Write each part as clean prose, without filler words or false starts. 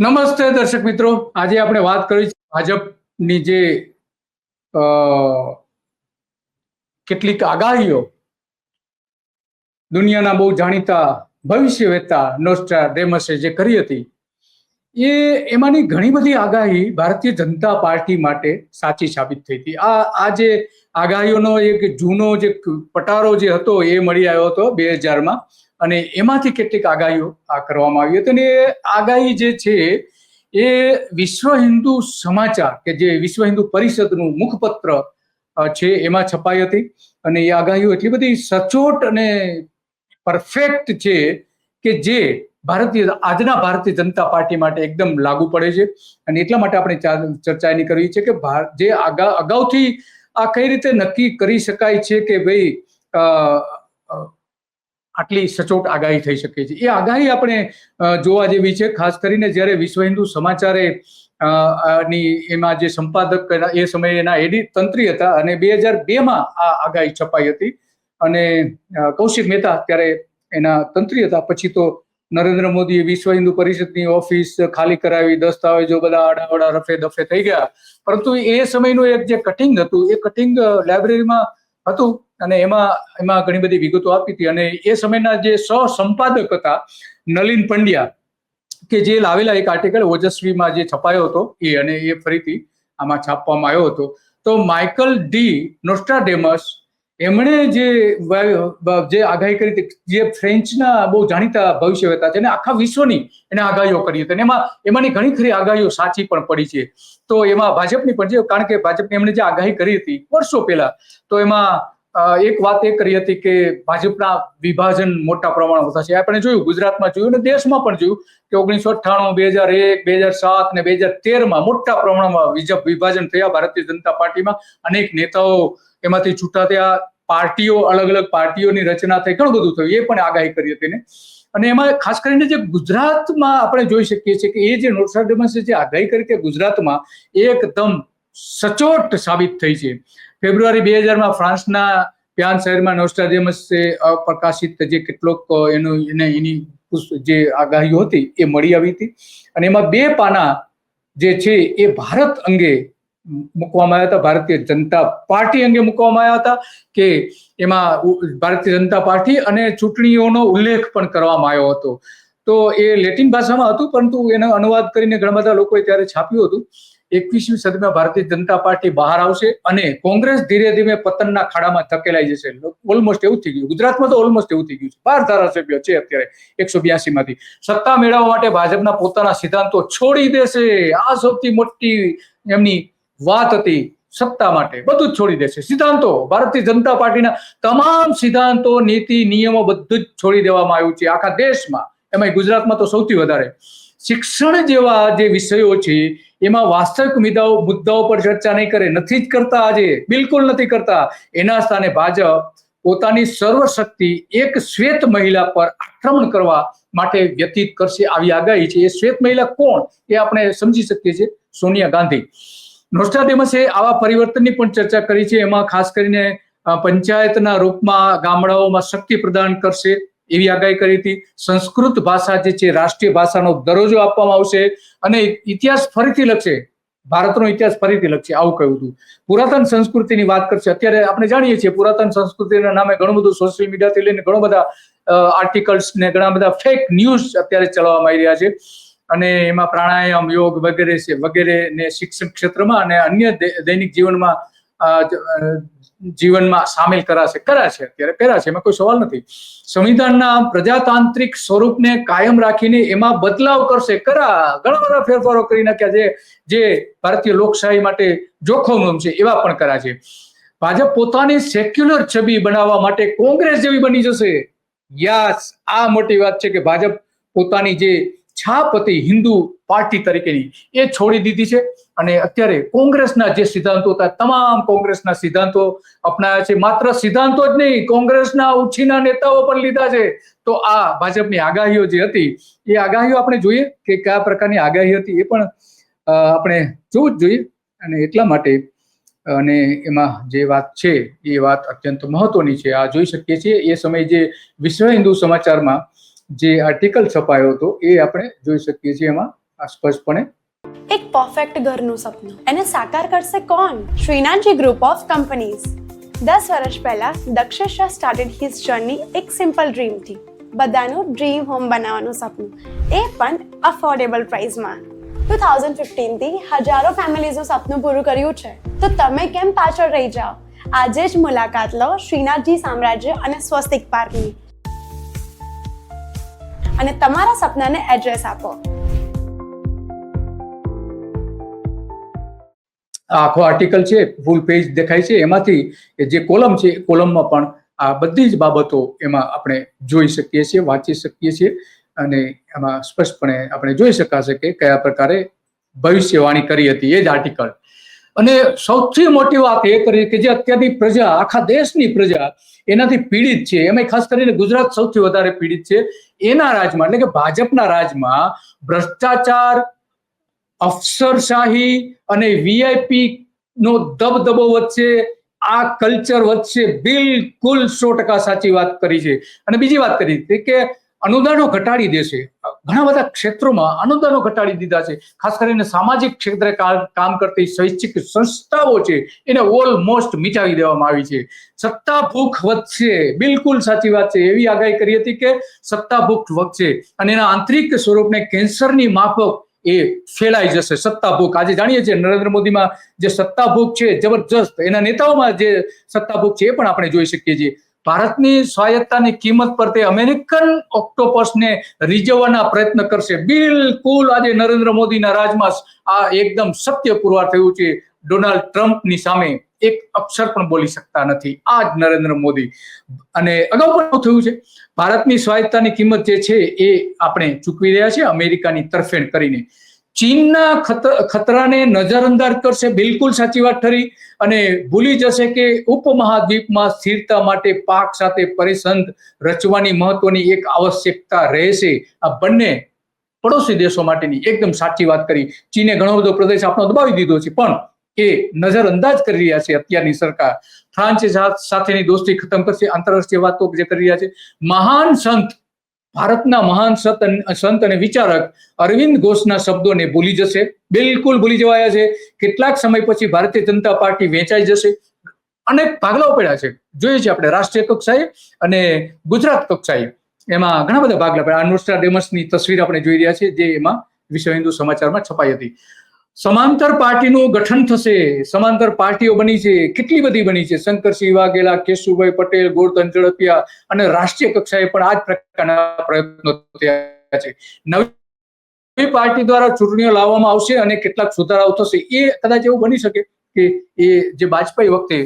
નમસ્તે દર્શક મિત્રો, આજે આપણે વાત કરી છે ભાજપની જે કેટલીક આગાહીઓ દુનિયાના બહુ જાણીતા ભવિષ્યવેત્તા નોસ્ટ્રાડેમસે જે કરી હતી, એમાંની ઘણી બધી આગાહી ભારતીય જનતા પાર્ટી માટે સાચી સાબિત થઈ હતી. આ જે આગાહીઓનો એક જૂનો જે પટારો જે હતો એ મળી આવ્યો હતો 2000માં, અને એમાંથી કેટલીક આગાહીઓ કરવામાં આવી હતી. અને એ આગાહી જે છે એ વિશ્વ હિન્દુ સમાચાર કે જે વિશ્વ હિન્દુ પરિષદનું મુખપત્ર છે એમાં છપાઈ હતી. અને એ આગાહીઓ એટલી બધી સચોટ અને પરફેક્ટ છે કે જે આજના ભારતીય જનતા પાર્ટી માટે એકદમ લાગુ પડે છે. અને એટલા માટે આપણે ચર્ચા એની કરવી છે કે જે અગાઉથી આ કઈ રીતે નક્કી કરી શકાય છે કે ભાઈ આટલી સચોટ આગાહી થઈ શકે છે. એ આગાહી આપણે જોવા જેવી છે. ખાસ કરીને જ્યારે વિશ્વ હિન્દુ સમાચારે એમાં જે સંપાદક એ સમયે એના તંત્રી હતા, અને 2002માં આ આગાહી છપાઈ હતી. અને કૌશિક મહેતા ત્યારે એના તંત્રી હતા. પછી તો નરેન્દ્ર મોદીએ વિશ્વ હિન્દુ પરિષદની ઓફિસ ખાલી કરાવી, દસ્તાવેજો બધા આડાવડા રફે દફે થઈ ગયા. પરંતુ એ સમયનું એક જે કટિંગ હતું, એ કટિંગ લાઇબ્રેરીમાં હતું, અને એમાં ઘણી બધી વિગતો આપી હતી. અને એ સમયના જે સહસંપાદક હતા નલિન પંડ્યા, કે જે લાવેલા એક આર્ટિકલ ઓજસ્વીમાં જે છપાયો હતો અને એ ફરીથી આમાં છાપવામાં આવ્યો હતો. તો માઇકલ ડી નોસ્ટ્રાડેમસ એમણે જે આગાહી કરી હતી, જે ફ્રેન્ચના બહુ જાણીતા ભવિષ્યવેત્તા છે, અને આખા વિશ્વની એને આગાહીઓ કરી હતી. અને એમાંની ઘણી ખરી આગાહીઓ સાચી પણ પડી છે. તો એમાં ભાજપની પણ છે, કારણ કે ભાજપની એમણે જે આગાહી કરી હતી વર્ષો પહેલા, તો એમાં એક વાત એ કરી હતી કે ભાજપના વિભાજન મોટા પ્રમાણમાં થશે. આપણે જોયું, ગુજરાતમાં જોયું અને દેશમાં પણ જોયું કે 1998, 2001, 2007 ને 2013માં મોટા પ્રમાણમાં વિભાજન થયા ભારતીય જનતા પાર્ટીમાં. અનેક નેતાઓ એમાંથી છૂટા થયા, પાર્ટીઓ, અલગ અલગ પાર્ટીઓની રચના થઈ, ઘણું બધું થયું. એ પણ આગાહી કરી હતી ને. અને એમાં ખાસ કરીને જે ગુજરાતમાં આપણે જોઈ શકીએ છીએ કે એ જે નોસ્ટ્રાડેમસે જે આગાહી કરી કે ગુજરાતમાં એકદમ સચોટ સાબિત થઈ છે. ફેબ્રુઆરી 2000માં ફ્રાન્સના પ્યાન શહેરમાં નોસ્ટ્રાડેમસે પ્રકાશિત જે કેટલોક એની જે આગાહીઓ હતી એ મળી આવી હતી. અને એમાં 2 પાના જે છે એ ભારત અંગે મૂકવામાં આવ્યા હતા, ભારતીય જનતા પાર્ટી અંગે મૂકવામાં આવ્યા હતા. કે એમાં ભારતીય જનતા પાર્ટી અને ચૂંટણીઓનો ઉલ્લેખ પણ કરવામાં આવ્યો હતો. તો એ લેટિન ભાષામાં હતું, પરંતુ એનો અનુવાદ કરીને ઘણા બધા લોકોએ ત્યારે છાપ્યું હતું. 21મી સદીમાં ભારતીય જનતા પાર્ટી બહાર આવશે અને કોંગ્રેસ ધીરે ધીરે પતનના ખાડામાં ધકેલાઈ જશે. ઓલમોસ્ટ એવું થઈ ગયું. ગુજરાતમાં તો ઓલમોસ્ટ એવું થઈ ગયું છે. 12 ધારાસભ્યો છે અત્યારે 182માંથી. સત્તા મેળવવા માટે ભાજપના પોતાના સિદ્ધાંતો છોડી દેશે. આ સૌથી મોટી એમની વાત હતી. સત્તા માટે બધું જ છોડી દેશે. સિદ્ધાંતો, ભારતીય જનતા પાર્ટીના તમામ સિદ્ધાંતો, નીતિ, નિયમો બધું જ છોડી દેવામાં આવ્યું છે આખા દેશમાં. એમાં ગુજરાતમાં તો સૌથી વધારે. શિક્ષણ જેવા જે વિષયો છે એમાં વાસ્તવિક મુદ્દાઓ પર ચર્ચા નહીં કરે, નથી જ કરતા. આજે બિલકુલ નથી કરતા. એના સ્થાને ભાજપ પોતાની સર્વશક્તિ એક શ્વેત મહિલા પર આક્રમણ કરવા માટે વ્યતીત કરશે, આવી આગાહી છે. એ શ્વેત મહિલા કોણ એ આપણે સમજી શકીએ છીએ, સોનિયા ગાંધી. નોસ્ટ્રાડેમસે આવા પરિવર્તનની પણ ચર્ચા કરી છે. એમાં ખાસ કરીને પંચાયતના રૂપમાં ગામડાઓમાં શક્તિ પ્રદાન કરશે એવી આગાહી કરી હતી. સંસ્કૃત ભાષા જે છે રાષ્ટ્રીય ભાષાનો દરજ્જો આપવામાં આવશે અને ઇતિહાસ ફરીથી લખશે, ભારતનો ઇતિહાસ ફરીથી લખશે, આવું કહ્યું હતું. પુરાતન સંસ્કૃતિની વાત કરશે. અત્યારે આપણે જાણીએ છીએ પુરાતન સંસ્કૃતિના નામે ઘણું બધું સોશિયલ મીડિયાથી લઈને ઘણો બધા આર્ટિકલ્સ ને ઘણા બધા ફેક ન્યૂઝ અત્યારે ચલાવવામાં આવી રહ્યા છે. અને એમાં પ્રાણાયામ, યોગ વગેરે ને શિક્ષણ ક્ષેત્રમાં અને અન્ય દૈનિક જીવનમાં સામેલ કર્યા છે. અત્યારે કર્યા છે, એમાં કોઈ સવાલ નથી. સંવિધાનના પ્રજાતાંત્રિક સ્વરૂપને કાયમ રાખીને એમાં બદલાવ કરશે. ઘણા બધા ફેરફારો કરી નાખ્યા છે જે ભારતીય લોકશાહી માટે જોખમ છે, એવા પણ કર્યા છે. ભાજપ પોતાની સેક્યુલર છબી બનાવવા માટે કોંગ્રેસ જેવી બની જશે. યસ, આ મોટી વાત છે કે ભાજપ પોતાની જે છાપ હતી હિન્દુ પાર્ટી તરીકેની એ છોડી દીધી છે. અને અત્યારે કોંગ્રેસના જે સિદ્ધાંતો હતા, તમામ કોંગ્રેસના સિદ્ધાંતો અપનાવ્યા છે. માત્ર સિદ્ધાંતો જ નહીં, કોંગ્રેસના ઉછીના નેતાઓ પણ લીધા છે. તો આ ભાજપની આગાહીઓ જે હતી એ આગાહીઓ આપણે જોઈએ કે કયા પ્રકારની આગાહી હતી, એ પણ આપણે જોવું જ જોઈએ. અને એટલા માટે અને એમાં જે વાત છે એ વાત અત્યંત મહત્વની છે. આ જોઈ શકીએ છીએ એ સમયે જે વિશ્વ હિન્દુ સમાચારમાં જે આર્ટિકલ છપાયો હતો એ આપણે જોઈ શકીએ છીએ. એમાં સ્પષ્ટપણે એક પરફેક્ટ ઘરનું સપનું એને સાકાર કરશે કોણ? Shrinathji group of companies. 10 વર્ષ પહેલા Dakshesh Shah started his journey એક સિમ્પલ ડ્રીમથી. બધાનું ડ્રીમ હોમ બનાવવાનું સપનું, એ પણ અફોર્ડેબલ પ્રાઇસમાં. 2015 થી હજારો ફેમિલીઝનું સપનું પૂરું કર્યું છે. તો તમે કેમ પાછળ રહી જાઓ? આજે જ મુલાકાત લો શ્રીનાથજી સામ્રાજ્ય અને સ્વસ્તિક પાર્કની અને તમારા સપનાને એડ્રેસ આપો. આખો આર્ટિકલ છે, ફૂલ પેજ દેખાય છે, એમાંથી જે કોલમ છે કોલમમાં પણ આ બધી જ બાબતો એમાં આપણે જોઈ શકીએ છીએ, વાંચી શકીએ છીએ અને એમાં સ્પષ્ટપણે આપણે જોઈ શકાશે કે કયા પ્રકારે ભવિષ્યવાણી કરી હતી એ જ આર્ટિકલ. અને સૌથી મોટી વાત એ કરી કે જે અત્યારની પ્રજા, આખા દેશની પ્રજા એનાથી પીડિત છે, એમાં ખાસ કરીને ગુજરાત સૌથી વધારે પીડિત છે. એના રાજમાં એટલે કે ભાજપના રાજમાં ભ્રષ્ટાચાર, અફસરશાહી અને વીઆઈપી નો દબદબો વચ્ચે આ કલ્ચર વચ્ચે બિલકુલ 100% સાચી વાત કરી છે. અને બીજી વાત કરી હતી કે અનુદાનો ઘટાડી દેશે, ઘણા બધા ક્ષેત્રોમાં અનુદાનો ઘટાડી દીધા છે. ખાસ કરીને સામાજિક ક્ષેત્રે કામ કરતી સ્વૈચ્છિક સંસ્થાઓ છે એને ઓલમોસ્ટ મિટાવી દેવામાં આવી છે. સત્તા ભૂખ વધશે, બિલકુલ સાચી વાત છે. એવી આગાહી કરી હતી કે સત્તા ભૂખ વધશે અને એના આંતરિક સ્વરૂપને કેન્સરની માફક એ ફેલાઈ જશે. સત્તા ભૂખ આજે જાણીએ છીએ નરેન્દ્ર મોદીમાં જે સત્તા ભૂખ છે જબરજસ્ત, એના નેતાઓમાં જે સત્તા ભૂખ છે એ પણ આપણે જોઈ શકીએ છીએ. ભારતની સ્વાયત્તાની કિંમત પર તે અમેરિકન ઓક્ટોપસને રીઝવવાના પ્રયત્ન કરશે. બિલકુલ આજે નરેન્દ્ર મોદીના રાજમાં આ એકદમ સત્ય પુરવાર થયું છે. ડોનાલ્ડ ટ્રમ્પની સામે એક અક્ષર પણ બોલી શકતા નથી આ જ નરેન્દ્ર મોદી. અને અગાઉ પણ થયું છે. ભારતની સ્વાયત્તાની કિંમત જે છે એ આપણે ચૂકવી રહ્યા છે અમેરિકાની તરફેણ કરીને. ચીનના ખતરાને નજરઅંદાજ કરશે, બિલકુલ સાચી વાત ઠરી. અને ભૂલી જશે કે ઉપમહાદ્વીપમાં સ્થિરતા માટે પાક સાથે પરિસંધ રચવાની મહત્વની એક આવશ્યકતા રહેશે. આ બંને પડોશી દેશો માટેની એકદમ સાચી વાત કરી. ચીને ઘણો બધો પ્રદેશ આપણો દબાવી દીધો છે પણ એ નજરઅંદાજ કરી રહ્યા છે અત્યારની સરકાર. ફ્રાન્સ સાથેની દોસ્તી ખતમ કરશે, આંતરરાષ્ટ્રીય વાતો જે કરી રહ્યા છે. મહાન સંત, ભારતના મહાન સંત અને વિચારક અરવિંદ ઘોષના શબ્દોને ભૂલી જશે, બિલકુલ ભૂલી જવાયા છે. કેટલાક સમય પછી ભારતીય જનતા પાર્ટી વેચાઈ જશે. અનેક ભાગલાઓ પડ્યા છે, જોઈએ છીએ આપણે રાષ્ટ્રીય કક્ષાએ અને ગુજરાત કક્ષાએ. એમાં ઘણા બધા ભાગલા પડ્યા. નોસ્ટ્રાડેમસની તસવીર આપણે જોઈ રહ્યા છીએ જે એમાં વિશ્વ હિન્દુ સમાચારમાં છપાઈ હતી. સમાંતર પાર્ટીનું ગઠન થશે, સમાંતર પાર્ટીઓ બની છે, કેટલી બધી બની છે. શંકરસિંહ વાઘેલા, કેશુભાઈ પટેલ, ગોરધન ઝડપિયા અને રાષ્ટ્રીય કક્ષાએ પણ આ જ પ્રકારના પ્રયત્નો થયા છે. નવી પાર્ટી દ્વારા ચૂંટણીઓ લાવવામાં આવશે અને કેટલાક સુધારાઓ થશે. એ કદાચ એવું બની શકે કે એ જે વાજપેયી વખતે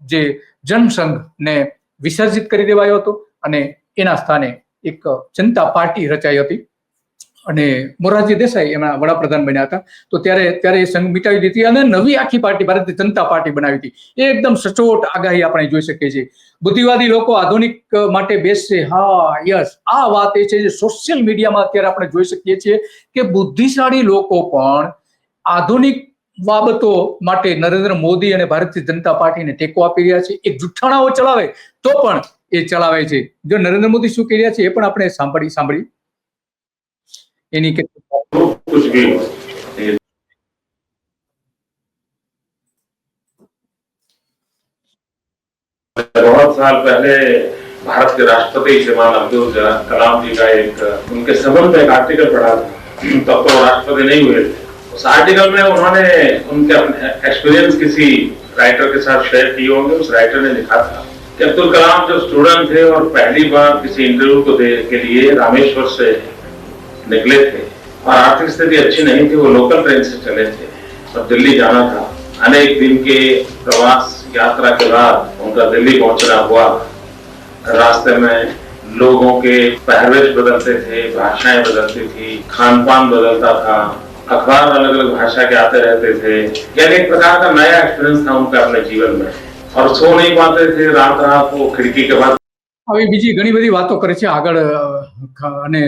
જે જનસંઘને વિસર્જિત કરી દેવાયો હતો અને એના સ્થાને એક જનતા પાર્ટી રચાઈ હતી અને મોરારજી દેસાઈ એના વડાપ્રધાન બન્યા હતા. તો ત્યારે એ સંઘ મિટાવી દીધી અને નવી આખી પાર્ટી ભારતીય જનતા પાર્ટી બનાવી હતી. એ એકદમ સચોટ આગાહી આપણે જોઈ શકીએ છીએ. બુદ્ધિવાદી લોકો આધુનિક માટે બેસશે. હા, યસ, આ વાત એ છે જે સોશિયલ મીડિયામાં અત્યારે આપણે જોઈ શકીએ છીએ કે બુદ્ધિશાળી લોકો પણ આધુનિક બાબતો માટે નરેન્દ્ર મોદી અને ભારતીય જનતા પાર્ટીને ટેકો આપી રહ્યા છે. એક જુઠ્ઠાણાઓ ચલાવે તો પણ એ ચલાવે છે. જો નરેન્દ્ર મોદી શું કહી રહ્યા છે એ પણ આપણે સાંભળી એની बहुत साल पहले भारत के राष्ट्रपति श्रीमान अब्दुल कलाम जी का एक उनके संबंध में एक आर्टिकल पढ़ा था. तब तो राष्ट्रपति नहीं हुए थे. उस आर्टिकल में उन्होंने उनके एक्सपीरियंस किसी राइटर के साथ शेयर किए होंगे. उस राइटर ने लिखा था कि अब्दुल कलाम जो स्टूडेंट थे और पहली बार किसी इंटरव्यू को देने के लिए रामेश्वर से निकले थे और आर्थिक स्थिति अच्छी नहीं थी, वो लोकल ट्रेन से चले थे और दिल्ली जाना था. अनेक दिन के प्रवास यात्रा के बाद उनका दिल्ली पहुंचना हुआ. रास्ते में लोगों के पहरवेश बदलते थे, भाषाएं बदलती थी, खान पान बदलता था, अखबार अलग अलग भाषा के आते रहते थे. यानी एक प्रकार का नया एक्सपीरियंस था उनका अपने जीवन में. और सो नहीं पाते थे, रात रात वो खिड़की के बाद. હવે બીજી ઘણી બધી વાતો કરે છે આગળ અને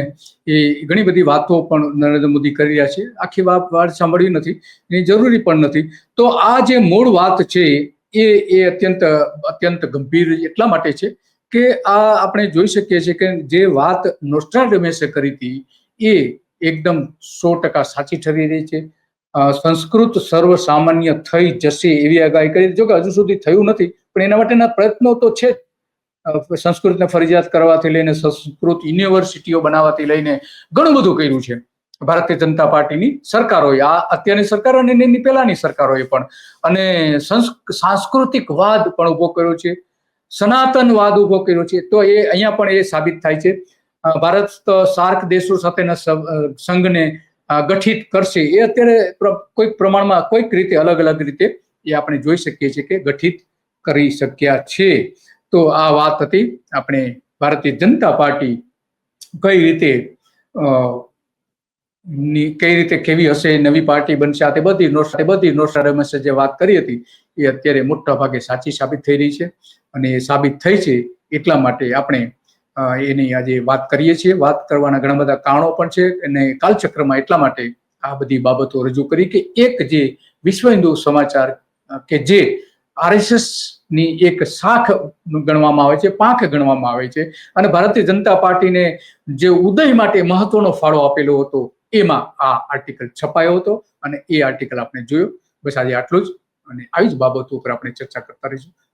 એ ઘણી બધી વાતો પણ નરેન્દ્ર મોદી કરી રહ્યા છે. આખી વાત સાંભળવી નથી, એની જરૂરી પણ નથી. તો આ જે મૂળ વાત છે એ અત્યંત ગંભીર એટલા માટે છે કે આ આપણે જોઈ શકીએ છીએ કે જે વાત નોસ્ટ્રાડેમસે કરી હતી એ એકદમ 100% સાચી ઠરી રહી છે. સંસ્કૃત સર્વસામાન્ય થઈ જશે એવી આગાહી કરી. જો કે હજુ સુધી થયું નથી, પણ એના માટેના પ્રયત્નો તો છે જ. સંસ્કૃતને ફરજિયાત કરવાથી લઈને સંસ્કૃત યુનિવર્સિટીઓ બનાવવાથી લઈને ઘણું બધું કર્યું છે ભારતીય જનતા પાર્ટીની સરકારોએ, આ અત્યારની સરકાર અને એની પહેલાની સરકારોએ પણ. અને સાંસ્કૃતિક વાદ પણ ઉભો કર્યો છે, સનાતનવાદ ઉભો કર્યો છે. તો એ અહીંયા પણ એ સાબિત થાય છે. ભારત સાર્ક દેશો સાથેના સંઘને ગઠિત કરશે, એ અત્યારે કોઈક પ્રમાણમાં કોઈક રીતે અલગ અલગ રીતે એ આપણે જોઈ શકીએ છીએ કે ગઠિત કરી શક્યા છે. તો આ વાત હતી આપણે ભારતીય જનતા પાર્ટી કઈ રીતે કેવી હશે, નવી પાર્ટી બનશે, આ તે બધી નોસ્ટ્રાડમસે જે વાત કરી હતી એ અત્યારે મોટા ભાગે સાચી સાબિત થઈ રહી છે. અને એ સાબિત થઈ છે એટલા માટે આપણે એની આજે વાત કરીએ છીએ. વાત કરવાના ઘણા બધા કારણો પણ છે, અને કાલચક્રમાં એટલા માટે આ બધી બાબતો રજૂ કરી કે એક જે વિશ્વ હિન્દુ સમાચાર કે જે RSS ની એક શાખ ગણવામાં આવે છે, પાંખ ગણવામાં આવે છે, અને ભારતીય જનતા પાર્ટીને જે ઉદય માટે મહત્વનો ફાળો આપેલો હતો એમાં આ આર્ટિકલ છપાયો હતો, અને એ આર્ટિકલ આપણે જોયો. બસ આજે આટલું જ, અને આવી જ બાબતો ઉપર આપણે ચર્ચા કરતા રહીશું.